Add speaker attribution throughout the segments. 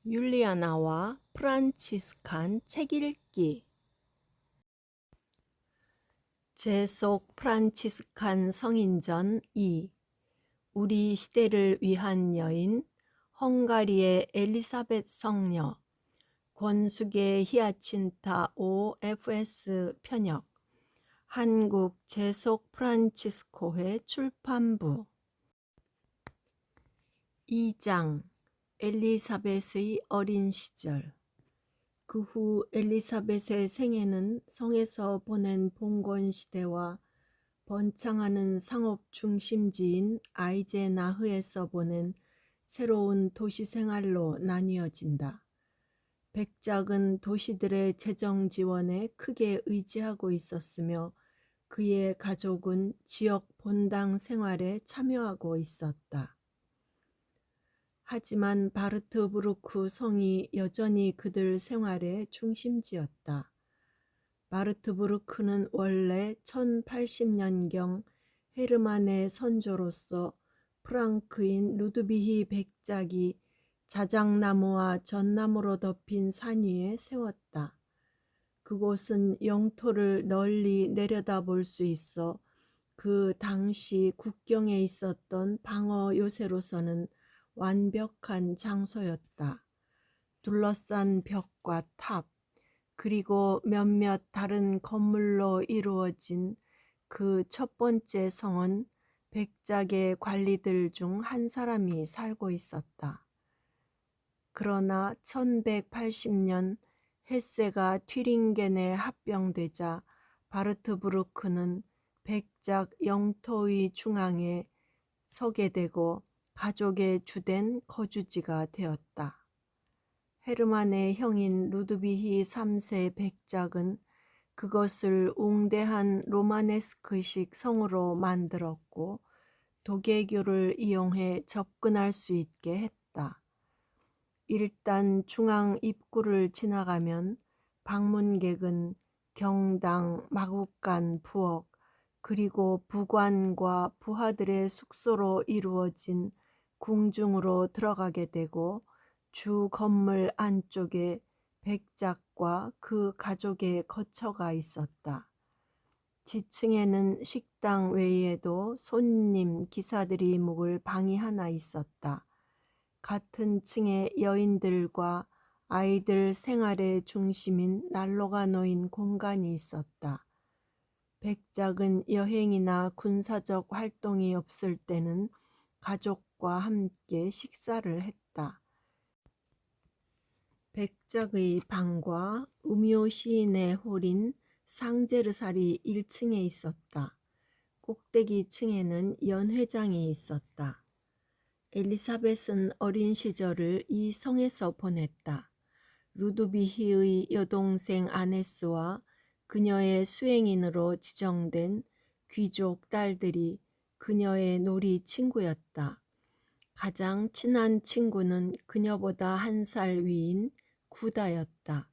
Speaker 1: 율리아나와 프란치스칸 책 읽기. 제속 프란치스칸 성인전 2. 우리 시대를 위한 여인, 헝가리의 엘리사벳 성녀, 권숙의 히아친타 OFS 편역, 한국 제속 프란치스코회 출판부. 2장. 엘리사벳의 어린 시절. 그 후 엘리사벳의 생애는 성에서 보낸 봉건 시대와 번창하는 상업 중심지인 아이제나흐에서 보낸 새로운 도시 생활로 나뉘어진다. 백작은 도시들의 재정 지원에 크게 의지하고 있었으며 그의 가족은 지역 본당 생활에 참여하고 있었다. 하지만 바르트부르크 성이 여전히 그들 생활의 중심지였다. 바르트부르크는 원래 1080년경 헤르만의 선조로서 프랑크인 루드비히 백작이 자작나무와 전나무로 덮인 산 위에 세웠다. 그곳은 영토를 널리 내려다볼 수 있어 그 당시 국경에 있었던 방어 요새로서는 완벽한 장소였다. 둘러싼 벽과 탑, 그리고 몇몇 다른 건물로 이루어진 그 첫 번째 성은 백작의 관리들 중 한 사람이 살고 있었다. 그러나 1180년 헤세가 튀링겐에 합병되자 바르트부르크는 백작 영토의 중앙에 서게 되고 가족의 주된 거주지가 되었다. 헤르만의 형인 루드비히 3세 백작은 그것을 웅대한 로마네스크식 성으로 만들었고 도계교를 이용해 접근할 수 있게 했다. 일단 중앙 입구를 지나가면 방문객은 경당, 마국간, 부엌, 그리고 부관과 부하들의 숙소로 이루어진 궁중으로 들어가게 되고 주 건물 안쪽에 백작과 그 가족의 거처가 있었다. 지층에는 식당 외에도 손님, 기사들이 묵을 방이 하나 있었다. 같은 층에 여인들과 아이들 생활의 중심인 난로가 놓인 공간이 있었다. 백작은 여행이나 군사적 활동이 없을 때는 가족과 함께 식사를 했다. 백작의 방과 우묘 시인의 홀인 상제르살이 1층에 있었다. 꼭대기 층에는 연회장이 있었다. 엘리사벳은 어린 시절을 이 성에서 보냈다. 루드비히의 여동생 아네스와 그녀의 수행인으로 지정된 귀족 딸들이 그녀의 놀이 친구였다. 가장 친한 친구는 그녀보다 1살 위인 구다였다.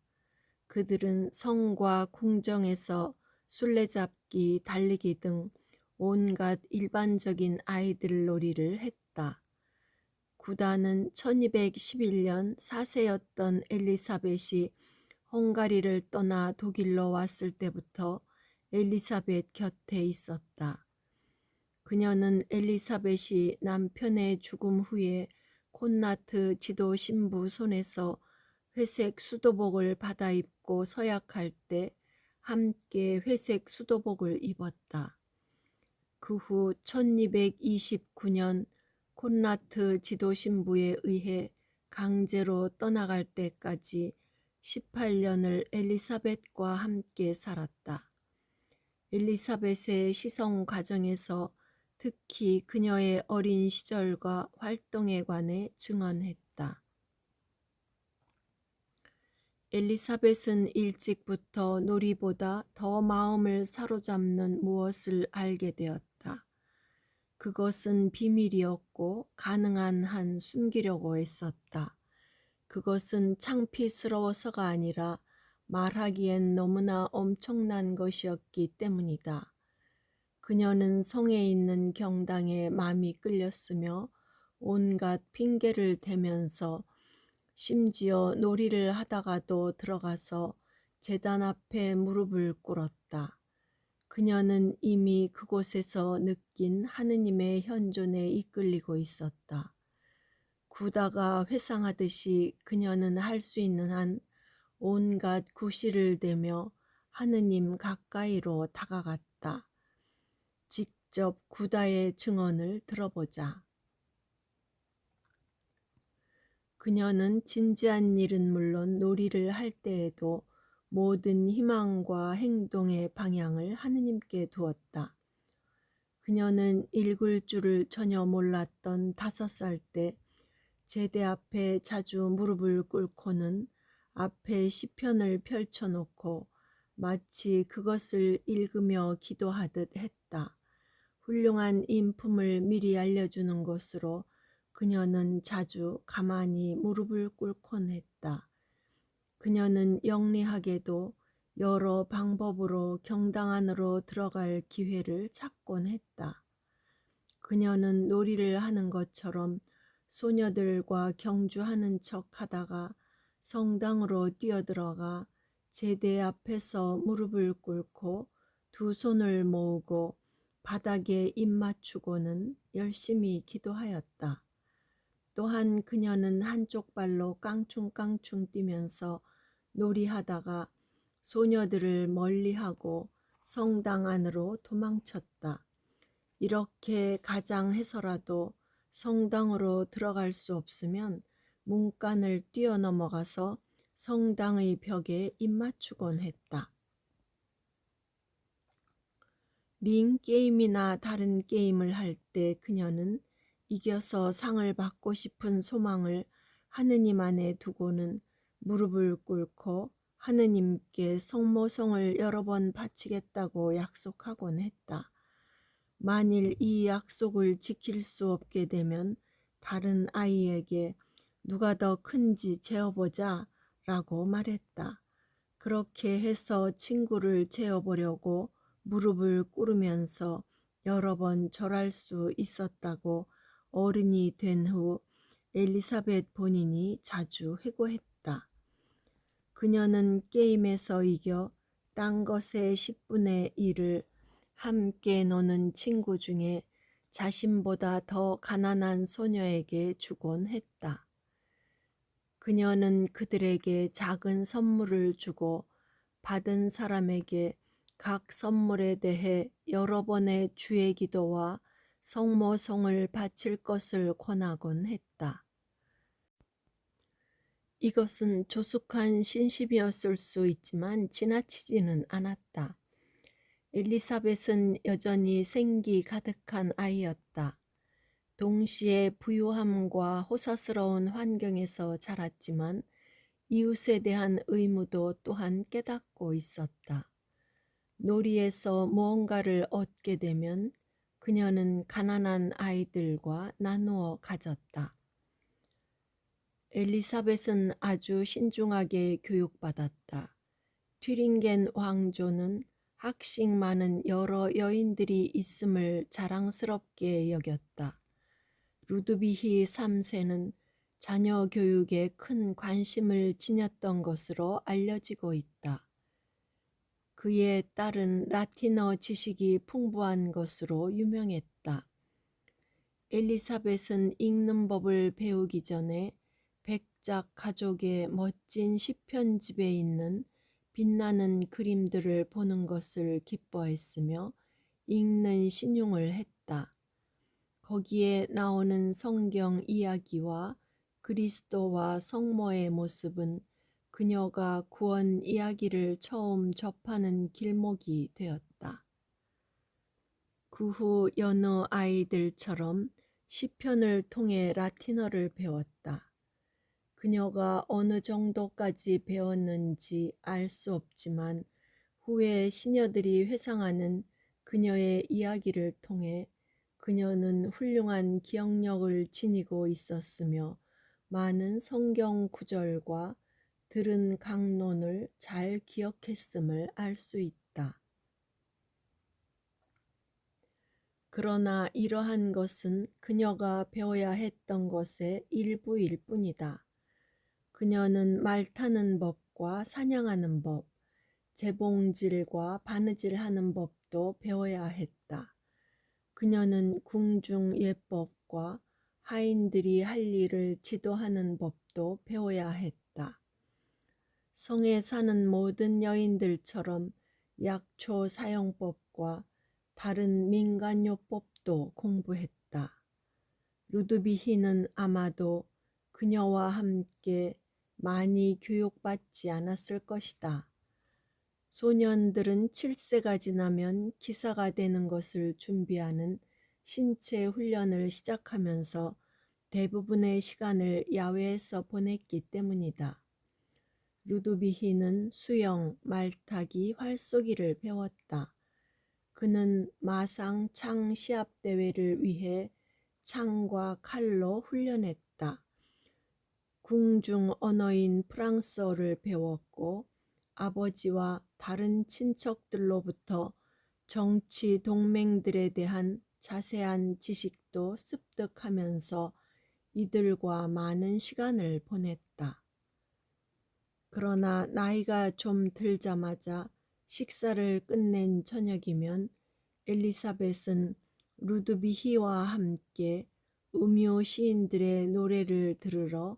Speaker 1: 그들은 성과 궁정에서 술래잡기, 달리기 등 온갖 일반적인 아이들 놀이를 했다. 구다는 1211년 4세였던 엘리사벳이 헝가리를 떠나 독일로 왔을 때부터 엘리사벳 곁에 있었다. 그녀는 엘리사벳이 남편의 죽음 후에 콘나트 지도 신부 손에서 회색 수도복을 받아 입고 서약할 때 함께 회색 수도복을 입었다. 그 후 1229년 콘라트 지도신부에 의해 강제로 떠나갈 때까지 18년을 엘리사벳과 함께 살았다. 엘리사벳의 시성 과정에서 특히 그녀의 어린 시절과 활동에 관해 증언했다. 엘리사벳은 일찍부터 놀이보다 더 마음을 사로잡는 무엇을 알게 되었다. 그것은 비밀이었고 가능한 한 숨기려고 애썼다. 그것은 창피스러워서가 아니라 말하기엔 너무나 엄청난 것이었기 때문이다. 그녀는 성에 있는 경당에 마음이 끌렸으며 온갖 핑계를 대면서 심지어 놀이를 하다가도 들어가서 제단 앞에 무릎을 꿇었다. 그녀는 이미 그곳에서 느낀 하느님의 현존에 이끌리고 있었다. 구다가 회상하듯이 그녀는 할 수 있는 한 온갖 구실을 대며 하느님 가까이로 다가갔다. 직접 구다의 증언을 들어보자. 그녀는 진지한 일은 물론 놀이를 할 때에도 모든 희망과 행동의 방향을 하느님께 두었다. 그녀는 읽을 줄을 전혀 몰랐던 5살 때 제대 앞에 자주 무릎을 꿇고는 앞에 시편을 펼쳐놓고 마치 그것을 읽으며 기도하듯 했다. 훌륭한 인품을 미리 알려주는 것으로 그녀는 자주 가만히 무릎을 꿇곤 했다. 그녀는 영리하게도 여러 방법으로 경당 안으로 들어갈 기회를 찾곤 했다. 그녀는 놀이를 하는 것처럼 소녀들과 경주하는 척 하다가 성당으로 뛰어들어가 제대 앞에서 무릎을 꿇고 두 손을 모으고 바닥에 입 맞추고는 열심히 기도하였다. 또한 그녀는 한쪽 발로 깡충깡충 뛰면서 놀이하다가 소녀들을 멀리하고 성당 안으로 도망쳤다. 이렇게 가장해서라도 성당으로 들어갈 수 없으면 문간을 뛰어넘어가서 성당의 벽에 입맞추곤 했다. 링 게임이나 다른 게임을 할 때 그녀는 이겨서 상을 받고 싶은 소망을 하느님 안에 두고는 무릎을 꿇고 하느님께 성모성을 여러 번 바치겠다고 약속하곤 했다. 만일 이 약속을 지킬 수 없게 되면 다른 아이에게 누가 더 큰지 재어보자 라고 말했다. 그렇게 해서 친구를 재어보려고 무릎을 꿇으면서 여러 번 절할 수 있었다고 어른이 된 후 엘리사벳 본인이 자주 회고했다. 그녀는 게임에서 이겨 딴 것의 10분의 1을 함께 노는 친구 중에 자신보다 더 가난한 소녀에게 주곤 했다. 그녀는 그들에게 작은 선물을 주고 받은 사람에게 각 선물에 대해 여러 번의 주의 기도와 성모성을 바칠 것을 권하곤 했다. 이것은 조숙한 신심이었을 수 있지만 지나치지는 않았다. 엘리사벳은 여전히 생기 가득한 아이였다. 동시에 부유함과 호사스러운 환경에서 자랐지만 이웃에 대한 의무도 또한 깨닫고 있었다. 놀이에서 무언가를 얻게 되면 그녀는 가난한 아이들과 나누어 가졌다. 엘리사벳은 아주 신중하게 교육받았다. 튀링겐 왕조는 학식 많은 여러 여인들이 있음을 자랑스럽게 여겼다. 루드비히 3세는 자녀 교육에 큰 관심을 지녔던 것으로 알려지고 있다. 그의 딸은 라틴어 지식이 풍부한 것으로 유명했다. 엘리사벳은 읽는 법을 배우기 전에 백작 가족의 멋진 시편집에 있는 빛나는 그림들을 보는 것을 기뻐했으며 읽는 신용을 했다. 거기에 나오는 성경 이야기와 그리스도와 성모의 모습은 그녀가 구원 이야기를 처음 접하는 길목이 되었다. 그 후 여느 아이들처럼 시편을 통해 라틴어를 배웠다. 그녀가 어느 정도까지 배웠는지 알 수 없지만 후에 시녀들이 회상하는 그녀의 이야기를 통해 그녀는 훌륭한 기억력을 지니고 있었으며 많은 성경 구절과 들은 강론을 잘 기억했음을 알 수 있다. 그러나 이러한 것은 그녀가 배워야 했던 것의 일부일 뿐이다. 그녀는 말 타는 법과 사냥하는 법, 재봉질과 바느질하는 법도 배워야 했다. 그녀는 궁중 예법과 하인들이 할 일을 지도하는 법도 배워야 했다. 성에 사는 모든 여인들처럼 약초 사용법과 다른 민간요법도 공부했다. 루드비히는 아마도 그녀와 함께 많이 교육받지 않았을 것이다. 소년들은 7세가 지나면 기사가 되는 것을 준비하는 신체 훈련을 시작하면서 대부분의 시간을 야외에서 보냈기 때문이다. 루드비히는 수영, 말타기, 활쏘기를 배웠다. 그는 마상 창 시합 대회를 위해 창과 칼로 훈련했다. 궁중 언어인 프랑스어를 배웠고 아버지와 다른 친척들로부터 정치 동맹들에 대한 자세한 지식도 습득하면서 이들과 많은 시간을 보냈다. 그러나 나이가 좀 들자마자 식사를 끝낸 저녁이면 엘리사벳은 루드비히와 함께 우뮤 시인들의 노래를 들으러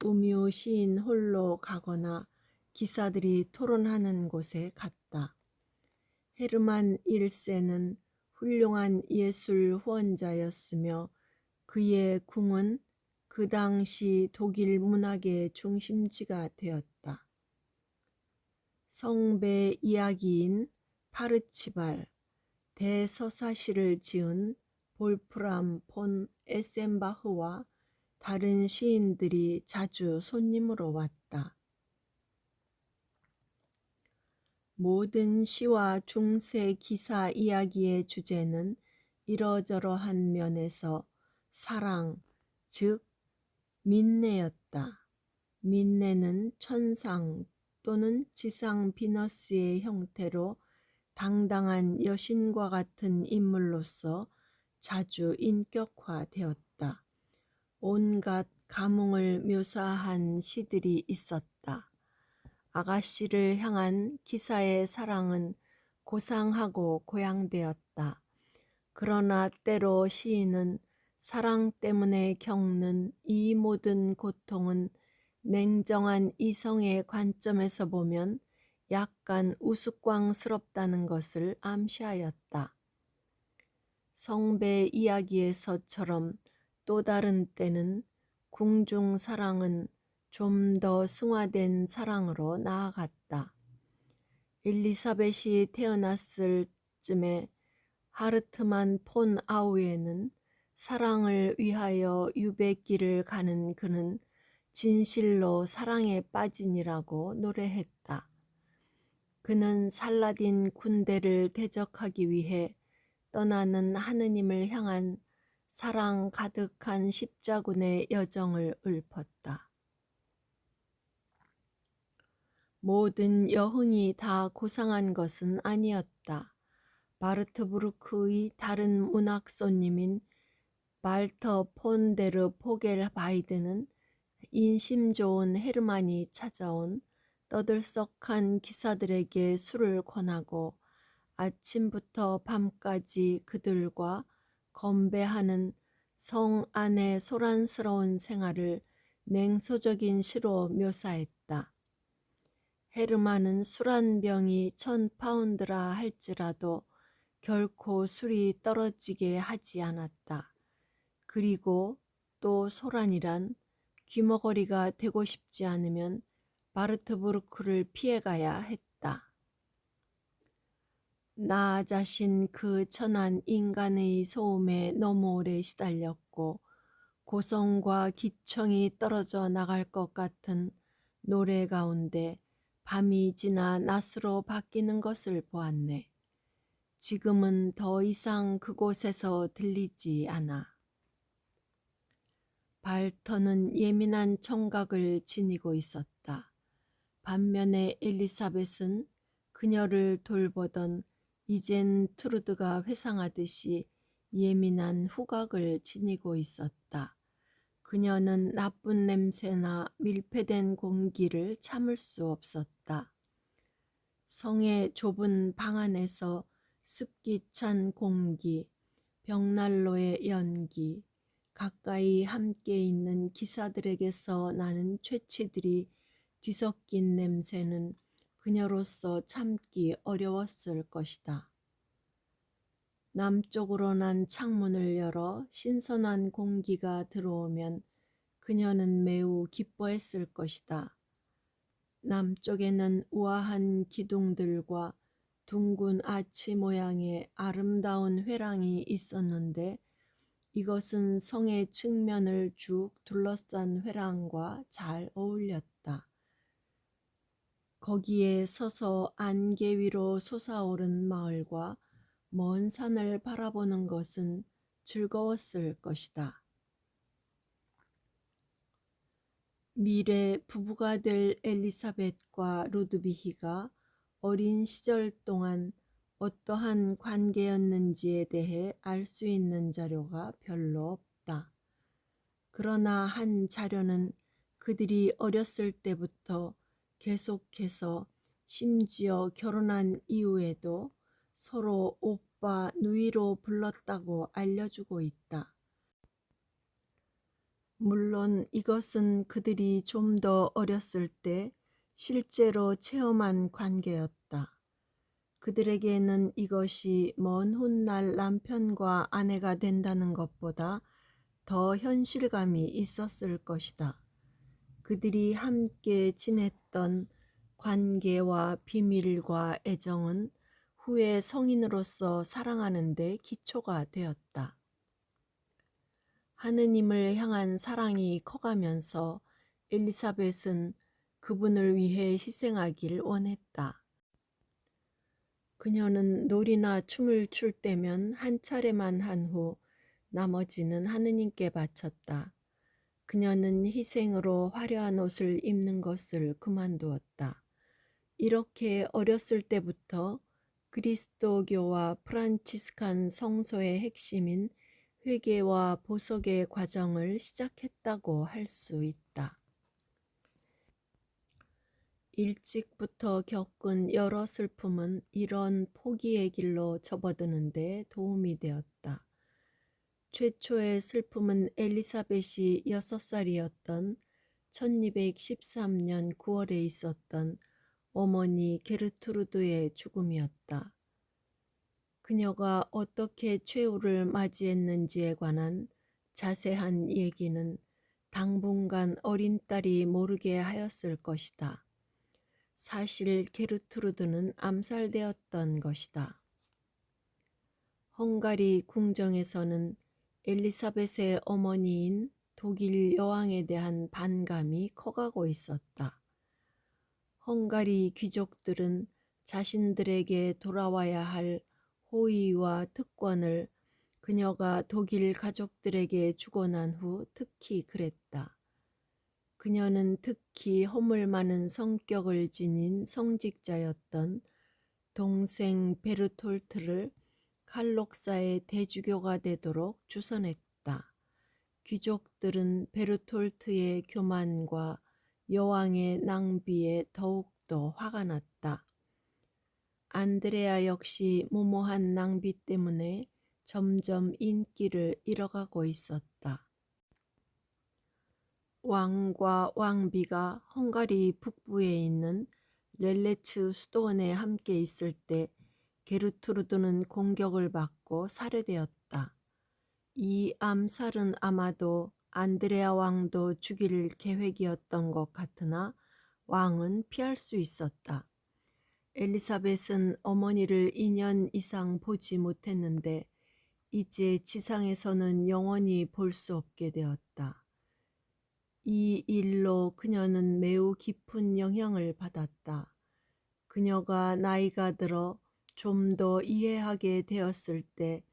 Speaker 1: 우뮤 시인 홀로 가거나 기사들이 토론하는 곳에 갔다. 헤르만 1세는 훌륭한 예술 후원자였으며 그의 궁은 그 당시 독일 문학의 중심지가 되었다. 성배 이야기인 파르치발, 대서사시를 지은 볼프람 폰 에센바흐와 다른 시인들이 자주 손님으로 왔다. 모든 시와 중세 기사 이야기의 주제는 이러저러한 면에서 사랑, 즉 민내였다. 민내는 천상 또는 지상 비너스의 형태로 당당한 여신과 같은 인물로서 자주 인격화되었다. 온갖 감흥을 묘사한 시들이 있었다. 아가씨를 향한 기사의 사랑은 고상하고 고양되었다. 그러나 때로 시인은 사랑 때문에 겪는 이 모든 고통은 냉정한 이성의 관점에서 보면 약간 우스꽝스럽다는 것을 암시하였다. 성배 이야기에서처럼 또 다른 때는 궁중 사랑은 좀 더 승화된 사랑으로 나아갔다. 엘리사벳이 태어났을 쯤에 하르트만 폰 아우에는 사랑을 위하여 유배길을 가는 그는 진실로 사랑에 빠진이라고 노래했다. 그는 살라딘 군대를 대적하기 위해 떠나는 하느님을 향한 사랑 가득한 십자군의 여정을 읊었다. 모든 여흥이 다 고상한 것은 아니었다. 바르트부르크의 다른 문학 손님인 발터 폰 데르 포겔 바이드는 인심 좋은 헤르만이 찾아온 떠들썩한 기사들에게 술을 권하고 아침부터 밤까지 그들과 건배하는 성 안의 소란스러운 생활을 냉소적인 시로 묘사했다. 헤르만은 술 한 병이 1000파운드라 할지라도 결코 술이 떨어지게 하지 않았다. 그리고 또 소란이란 귀머거리가 되고 싶지 않으면 바르트부르크를 피해가야 했다. 나 자신 그 천한 인간의 소음에 너무 오래 시달렸고 고성과 기청이 떨어져 나갈 것 같은 노래 가운데 밤이 지나 낮으로 바뀌는 것을 보았네. 지금은 더 이상 그곳에서 들리지 않아. 발터는 예민한 청각을 지니고 있었다. 반면에 엘리사벳은 그녀를 돌보던 이젠 투르드가 회상하듯이 예민한 후각을 지니고 있었다. 그녀는 나쁜 냄새나 밀폐된 공기를 참을 수 없었다. 성의 좁은 방 안에서 습기 찬 공기, 벽난로의 연기, 가까이 함께 있는 기사들에게서 나는 채취들이 뒤섞인 냄새는 그녀로서 참기 어려웠을 것이다. 남쪽으로 난 창문을 열어 신선한 공기가 들어오면 그녀는 매우 기뻐했을 것이다. 남쪽에는 우아한 기둥들과 둥근 아치 모양의 아름다운 회랑이 있었는데 이것은 성의 측면을 쭉 둘러싼 회랑과 잘 어울렸다. 거기에 서서 안개 위로 솟아오른 마을과 먼 산을 바라보는 것은 즐거웠을 것이다. 미래 부부가 될 엘리사벳과 루드비히가 어린 시절 동안 어떠한 관계였는지에 대해 알 수 있는 자료가 별로 없다. 그러나 한 자료는 그들이 어렸을 때부터 계속해서 심지어 결혼한 이후에도 서로 오빠, 누이로 불렀다고 알려주고 있다. 물론 이것은 그들이 좀 더 어렸을 때 실제로 체험한 관계였다. 그들에게는 이것이 먼 훗날 남편과 아내가 된다는 것보다 더 현실감이 있었을 것이다. 그들이 함께 지냈던 관계와 비밀과 애정은 후에 성인으로서 사랑하는 데 기초가 되었다. 하느님을 향한 사랑이 커가면서 엘리사벳은 그분을 위해 희생하길 원했다. 그녀는 놀이나 춤을 출 때면 한 차례만 한 후 나머지는 하느님께 바쳤다. 그녀는 희생으로 화려한 옷을 입는 것을 그만두었다. 이렇게 어렸을 때부터 그리스도교와 프란치스칸 성소의 핵심인 회개와 보석의 과정을 시작했다고 할 수 있다. 일찍부터 겪은 여러 슬픔은 이런 포기의 길로 접어드는 데 도움이 되었다. 최초의 슬픔은 엘리사벳이 6살이었던 1213년 9월에 있었던 어머니 게르트루드의 죽음이었다. 그녀가 어떻게 최후를 맞이했는지에 관한 자세한 얘기는 당분간 어린 딸이 모르게 하였을 것이다. 사실 게르트루드는 암살되었던 것이다. 헝가리 궁정에서는 엘리사벳의 어머니인 독일 여왕에 대한 반감이 커가고 있었다. 헝가리 귀족들은 자신들에게 돌아와야 할 호의와 특권을 그녀가 독일 가족들에게 주고 난 후 특히 그랬다. 그녀는 특히 허물 많은 성격을 지닌 성직자였던 동생 베르톨트를 칼록사의 대주교가 되도록 주선했다. 귀족들은 베르톨트의 교만과 여왕의 낭비에 더욱더 화가 났다. 안드레아 역시 무모한 낭비 때문에 점점 인기를 잃어가고 있었다. 왕과 왕비가 헝가리 북부에 있는 렐레츠 수도원에 함께 있을 때 게르트루드는 공격을 받고 살해되었다. 이 암살은 아마도 안드레아 왕도 죽일 계획이었던 것 같으나 왕은 피할 수 있었다. 엘리사벳은 어머니를 2년 이상 보지 못했는데 이제 지상에서는 영원히 볼 수 없게 되었다. 이 일로 그녀는 매우 깊은 영향을 받았다. 그녀가 나이가 들어 좀 더 이해하게 되었을 때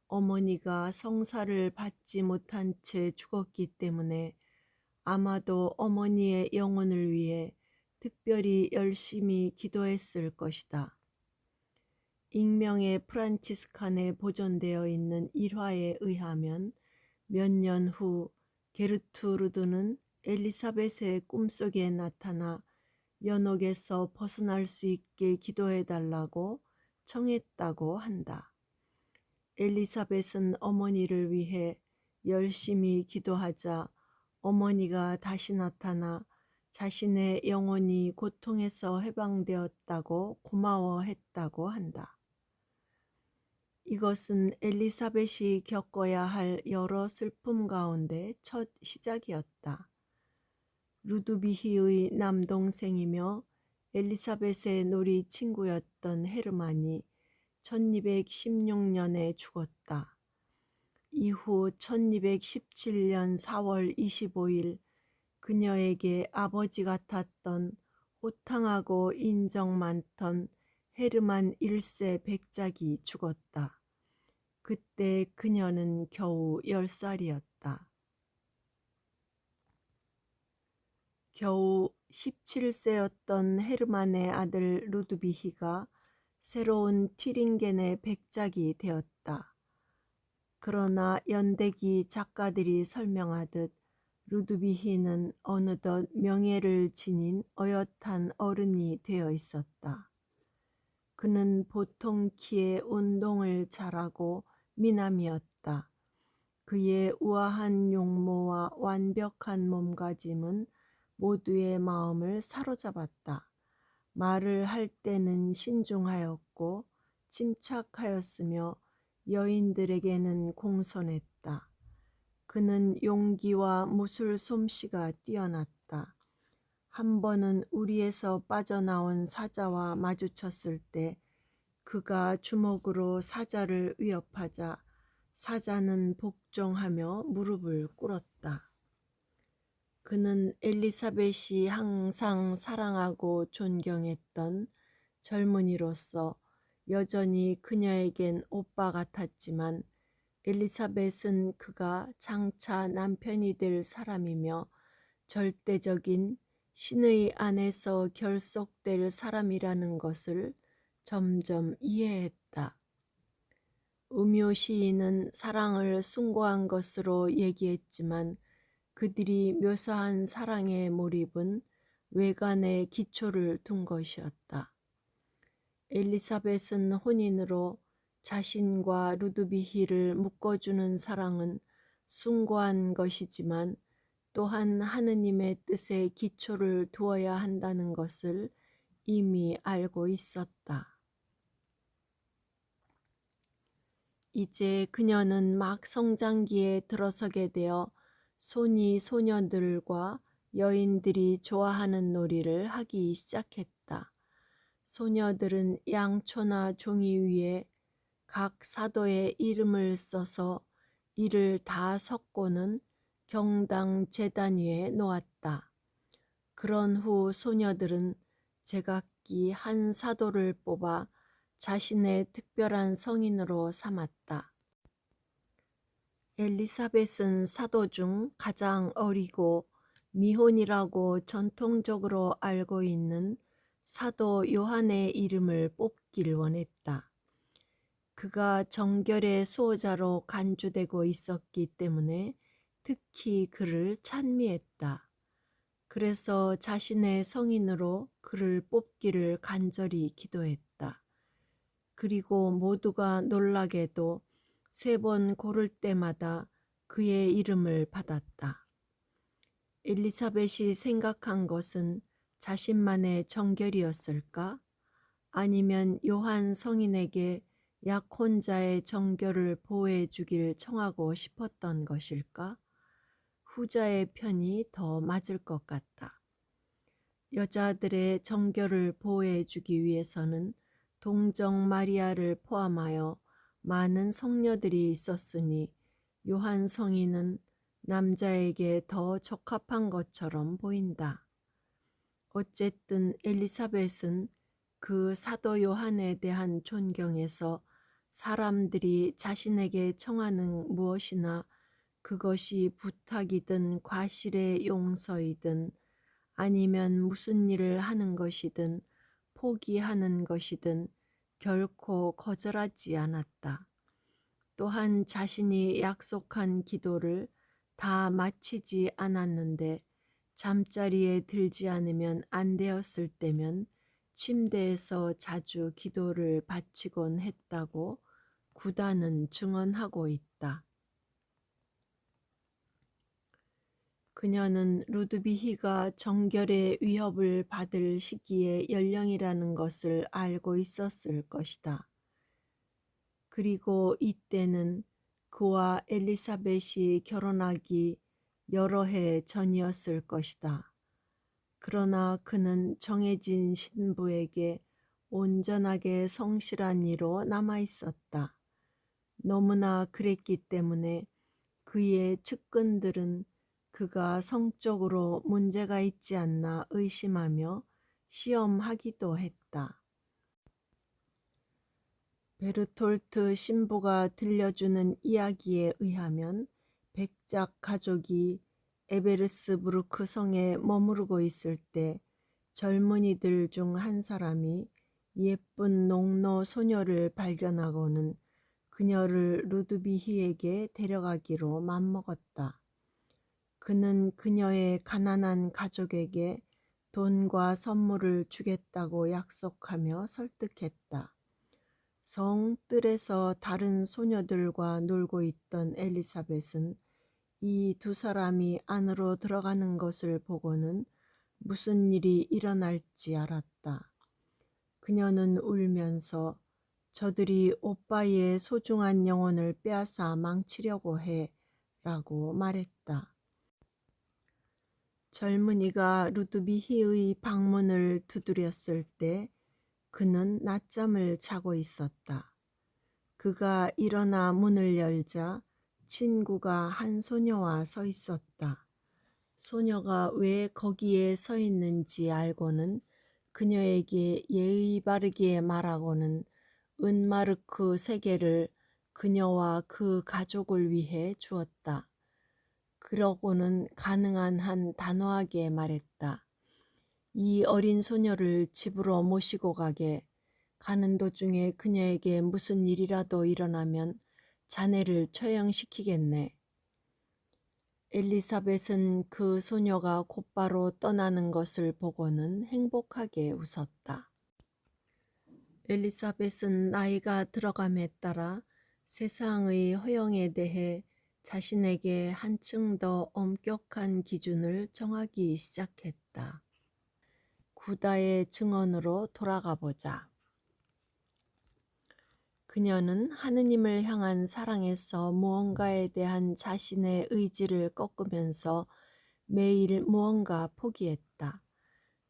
Speaker 1: 어머니가 성사를 받지 못한 채 죽었기 때문에 아마도 어머니의 영혼을 위해 특별히 열심히 기도했을 것이다. 익명의 프란치스칸에 보존되어 있는 일화에 의하면 몇 년 후 게르투르드는 엘리사벳의 꿈속에 나타나 연옥에서 벗어날 수 있게 기도해달라고 청했다고 한다. 엘리사벳은 어머니를 위해 열심히 기도하자 어머니가 다시 나타나 자신의 영혼이 고통에서 해방되었다고 고마워했다고 한다. 이것은 엘리사벳이 겪어야 할 여러 슬픔 가운데 첫 시작이었다. 루드비히의 남동생이며 엘리사벳의 놀이 친구였던 헤르만이 1216년에 죽었다. 이후 1217년 4월 25일 그녀에게 아버지 같았던 호탕하고 인정 많던 헤르만 1세 백작이 죽었다. 그때 그녀는 겨우 10살이었다. 겨우 17세였던 헤르만의 아들 루드비히가 새로운 튀링겐의 백작이 되었다. 그러나 연대기 작가들이 설명하듯 루드비히는 어느덧 명예를 지닌 어엿한 어른이 되어 있었다. 그는 보통 키의 운동을 잘하고 미남이었다. 그의 우아한 용모와 완벽한 몸가짐은 모두의 마음을 사로잡았다. 말을 할 때는 신중하였고 침착하였으며 여인들에게는 공손했다. 그는 용기와 무술 솜씨가 뛰어났다. 한 번은 우리에서 빠져나온 사자와 마주쳤을 때 그가 주먹으로 사자를 위협하자 사자는 복종하며 무릎을 꿇었다. 그는 엘리사벳이 항상 사랑하고 존경했던 젊은이로서 여전히 그녀에겐 오빠 같았지만 엘리사벳은 그가 장차 남편이 될 사람이며 절대적인 신의 안에서 결속될 사람이라는 것을 점점 이해했다. 음유 시인은 사랑을 숭고한 것으로 얘기했지만 그들이 묘사한 사랑의 몰입은 외관에 기초를 둔 것이었다. 엘리사벳은 혼인으로 자신과 루드비히를 묶어주는 사랑은 숭고한 것이지만 또한 하느님의 뜻에 기초를 두어야 한다는 것을 이미 알고 있었다. 이제 그녀는 막 성장기에 들어서게 되어 소니 소녀들과 여인들이 좋아하는 놀이를 하기 시작했다. 소녀들은 양초나 종이 위에 각 사도의 이름을 써서 이를 다 섞고는 경당 제단 위에 놓았다. 그런 후 소녀들은 제각기 한 사도를 뽑아 자신의 특별한 성인으로 삼았다. 엘리사벳은 사도 중 가장 어리고 미혼이라고 전통적으로 알고 있는 사도 요한의 이름을 뽑길 원했다. 그가 정결의 수호자로 간주되고 있었기 때문에 특히 그를 찬미했다. 그래서 자신의 성인으로 그를 뽑기를 간절히 기도했다. 그리고 모두가 놀라게도 3번 고를 때마다 그의 이름을 받았다. 엘리사벳이 생각한 것은 자신만의 정결이었을까? 아니면 요한 성인에게 약혼자의 정결을 보호해 주길 청하고 싶었던 것일까? 후자의 편이 더 맞을 것 같다. 여자들의 정결을 보호해 주기 위해서는 동정 마리아를 포함하여 많은 성녀들이 있었으니 요한 성인은 남자에게 더 적합한 것처럼 보인다. 어쨌든 엘리사벳은 그 사도 요한에 대한 존경에서 사람들이 자신에게 청하는 무엇이나 그것이 부탁이든 과실의 용서이든 아니면 무슨 일을 하는 것이든 포기하는 것이든 결코 거절하지 않았다. 또한 자신이 약속한 기도를 다 마치지 않았는데 잠자리에 들지 않으면 안 되었을 때면 침대에서 자주 기도를 바치곤 했다고 구단은 증언하고 있다. 그녀는 루드비히가 정결의 위협을 받을 시기의 연령이라는 것을 알고 있었을 것이다. 그리고 이때는 그와 엘리사벳이 결혼하기 여러 해 전이었을 것이다. 그러나 그는 정해진 신부에게 온전하게 성실한 이로 남아있었다. 너무나 그랬기 때문에 그의 측근들은 그가 성적으로 문제가 있지 않나 의심하며 시험하기도 했다. 베르톨트 신부가 들려주는 이야기에 의하면 백작 가족이 에베르스부르크 성에 머무르고 있을 때 젊은이들 중 한 사람이 예쁜 농노 소녀를 발견하고는 그녀를 루드비히에게 데려가기로 맘먹었다. 그는 그녀의 가난한 가족에게 돈과 선물을 주겠다고 약속하며 설득했다. 성 뜰에서 다른 소녀들과 놀고 있던 엘리사벳은 이 두 사람이 안으로 들어가는 것을 보고는 무슨 일이 일어날지 알았다. 그녀는 울면서 저들이 오빠의 소중한 영혼을 빼앗아 망치려고 해 라고 말했다. 젊은이가 루드비히의 방문을 두드렸을 때 그는 낮잠을 자고 있었다. 그가 일어나 문을 열자 친구가 한 소녀와 서 있었다. 소녀가 왜 거기에 서 있는지 알고는 그녀에게 예의 바르게 말하고는 은마르크 3개를 그녀와 그 가족을 위해 주었다. 그러고는 가능한 한 단호하게 말했다. 이 어린 소녀를 집으로 모시고 가는 도중에 그녀에게 무슨 일이라도 일어나면 자네를 처형시키겠네. 엘리사벳은 그 소녀가 곧바로 떠나는 것을 보고는 행복하게 웃었다. 엘리사벳은 나이가 들어감에 따라 세상의 허영에 대해 자신에게 한층 더 엄격한 기준을 정하기 시작했다. 구다의 증언으로 돌아가 보자. 그녀는 하느님을 향한 사랑에서 무언가에 대한 자신의 의지를 꺾으면서 매일 무언가 포기했다.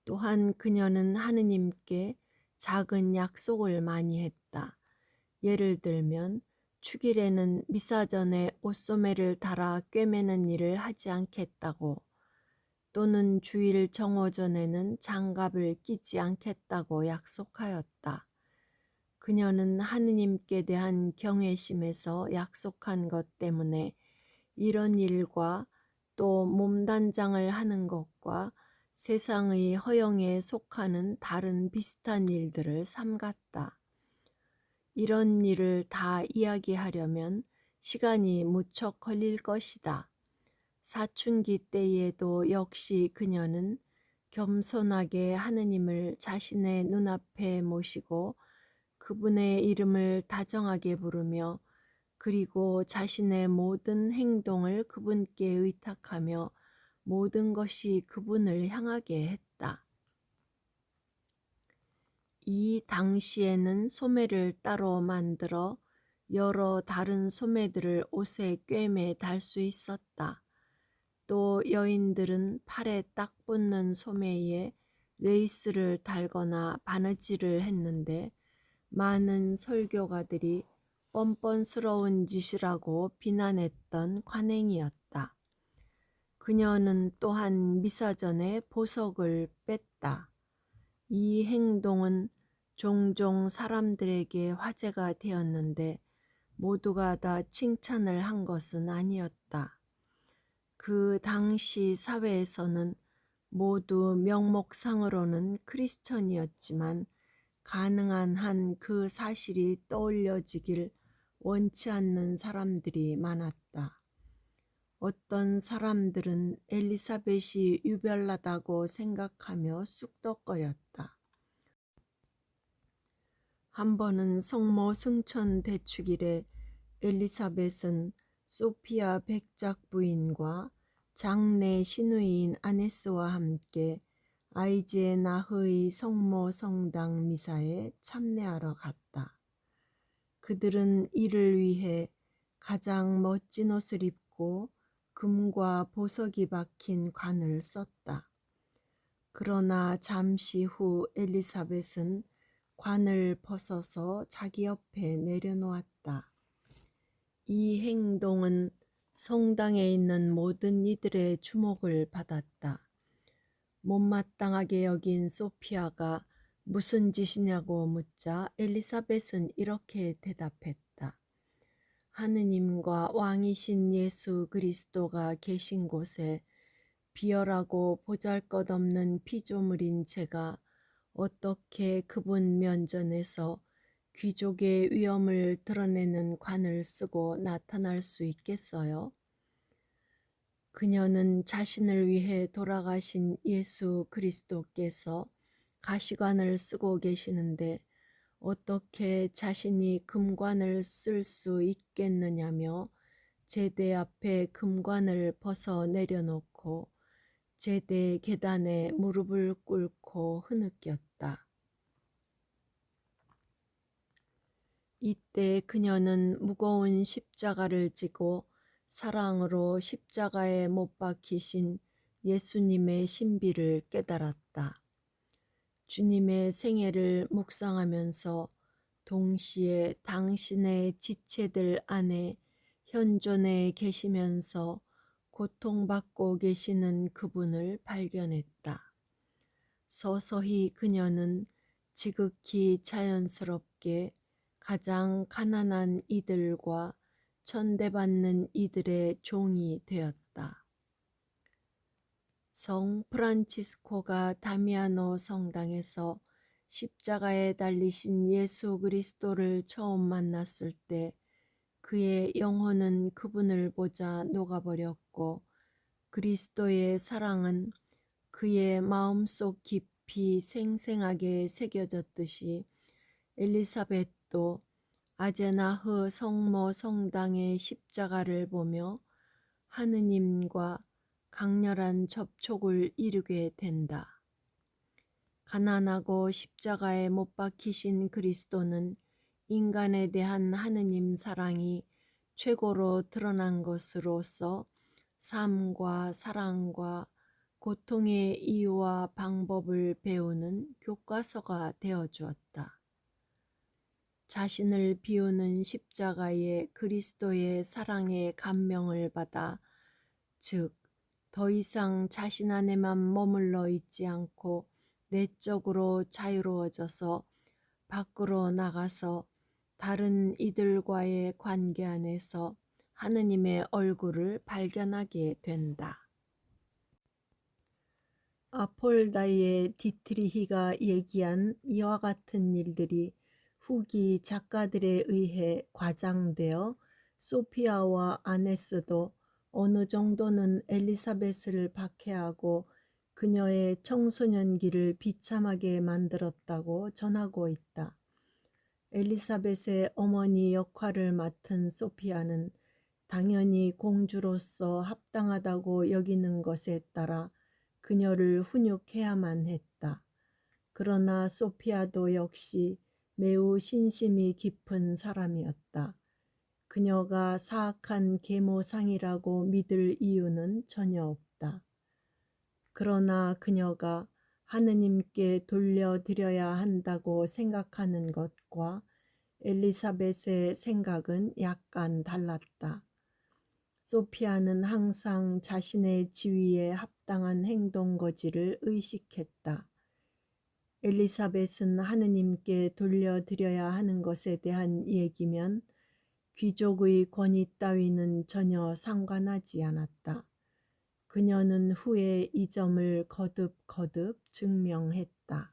Speaker 1: 또한 그녀는 하느님께 작은 약속을 많이 했다. 예를 들면 축일에는 미사 전에 옷소매를 달아 꿰매는 일을 하지 않겠다고, 또는 주일 정오 전에는 장갑을 끼지 않겠다고 약속하였다. 그녀는 하느님께 대한 경외심에서 약속한 것 때문에 이런 일과 또 몸단장을 하는 것과 세상의 허영에 속하는 다른 비슷한 일들을 삼갔다. 이런 일을 다 이야기하려면 시간이 무척 걸릴 것이다. 사춘기 때에도 역시 그녀는 겸손하게 하느님을 자신의 눈앞에 모시고 그분의 이름을 다정하게 부르며 그리고 자신의 모든 행동을 그분께 의탁하며 모든 것이 그분을 향하게 했다. 이 당시에는 소매를 따로 만들어 여러 다른 소매들을 옷에 꿰매 달 수 있었다. 또 여인들은 팔에 딱 붙는 소매에 레이스를 달거나 바느질을 했는데 많은 설교가들이 뻔뻔스러운 짓이라고 비난했던 관행이었다. 그녀는 또한 미사 전에 보석을 뺐다. 이 행동은 종종 사람들에게 화제가 되었는데 모두가 다 칭찬을 한 것은 아니었다. 그 당시 사회에서는 모두 명목상으로는 크리스천이었지만 가능한 한 그 사실이 떠올려지길 원치 않는 사람들이 많았다. 어떤 사람들은 엘리사벳이 유별나다고 생각하며 쑥덕거렸다. 한 번은 성모 승천 대축일에 엘리사벳은 소피아 백작 부인과 장내 시누이인 아네스와 함께 아이지의 나흐의 성모 성당 미사에 참례하러 갔다. 그들은 이를 위해 가장 멋진 옷을 입고 금과 보석이 박힌 관을 썼다. 그러나 잠시 후 엘리사벳은 관을 벗어서 자기 옆에 내려놓았다. 이 행동은 성당에 있는 모든 이들의 주목을 받았다. 못마땅하게 여긴 소피아가 무슨 짓이냐고 묻자 엘리사벳은 이렇게 대답했다. 하느님과 왕이신 예수 그리스도가 계신 곳에 비열하고 보잘것없는 피조물인 제가 어떻게 그분 면전에서 귀족의 위엄을 드러내는 관을 쓰고 나타날 수 있겠어요? 그녀는 자신을 위해 돌아가신 예수 그리스도께서 가시관을 쓰고 계시는데 어떻게 자신이 금관을 쓸 수 있겠느냐며 제대 앞에 금관을 벗어 내려놓고 제대 계단에 무릎을 꿇고 흐느꼈다. 이때 그녀는 무거운 십자가를 지고 사랑으로 십자가에 못 박히신 예수님의 신비를 깨달았다. 주님의 생애를 묵상하면서 동시에 당신의 지체들 안에 현존해 계시면서 고통받고 계시는 그분을 발견했다. 서서히 그녀는 지극히 자연스럽게 가장 가난한 이들과 천대받는 이들의 종이 되었다. 성 프란치스코가 다미아노 성당에서 십자가에 달리신 예수 그리스도를 처음 만났을 때 그의 영혼은 그분을 보자 녹아버렸고 그리스도의 사랑은 그의 마음속 깊이 생생하게 새겨졌듯이 엘리사벳도 아제나흐 성모 성당의 십자가를 보며 하느님과 강렬한 접촉을 이루게 된다. 가난하고 십자가에 못 박히신 그리스도는 인간에 대한 하느님 사랑이 최고로 드러난 것으로서 삶과 사랑과 고통의 이유와 방법을 배우는 교과서가 되어주었다. 자신을 비우는 십자가의 그리스도의 사랑에 감명을 받아 즉 더 이상 자신 안에만 머물러 있지 않고 내적으로 자유로워져서 밖으로 나가서 다른 이들과의 관계 안에서 하느님의 얼굴을 발견하게 된다. 아폴다이의 디트리히가 얘기한 이와 같은 일들이 후기 작가들에 의해 과장되어 소피아와 아네스도 어느 정도는 엘리사벳을 박해하고 그녀의 청소년기를 비참하게 만들었다고 전하고 있다. 엘리사벳의 어머니 역할을 맡은 소피아는 당연히 공주로서 합당하다고 여기는 것에 따라 그녀를 훈육해야만 했다. 그러나 소피아도 역시 매우 신심이 깊은 사람이었다. 그녀가 사악한 계모상이라고 믿을 이유는 전혀 없다. 그러나 그녀가 하느님께 돌려드려야 한다고 생각하는 것과 엘리사벳의 생각은 약간 달랐다. 소피아는 항상 자신의 지위에 합당한 행동거지를 의식했다. 엘리사벳은 하느님께 돌려드려야 하는 것에 대한 얘기면 귀족의 권위 따위는 전혀 상관하지 않았다. 그녀는 후에 이 점을 거듭 증명했다.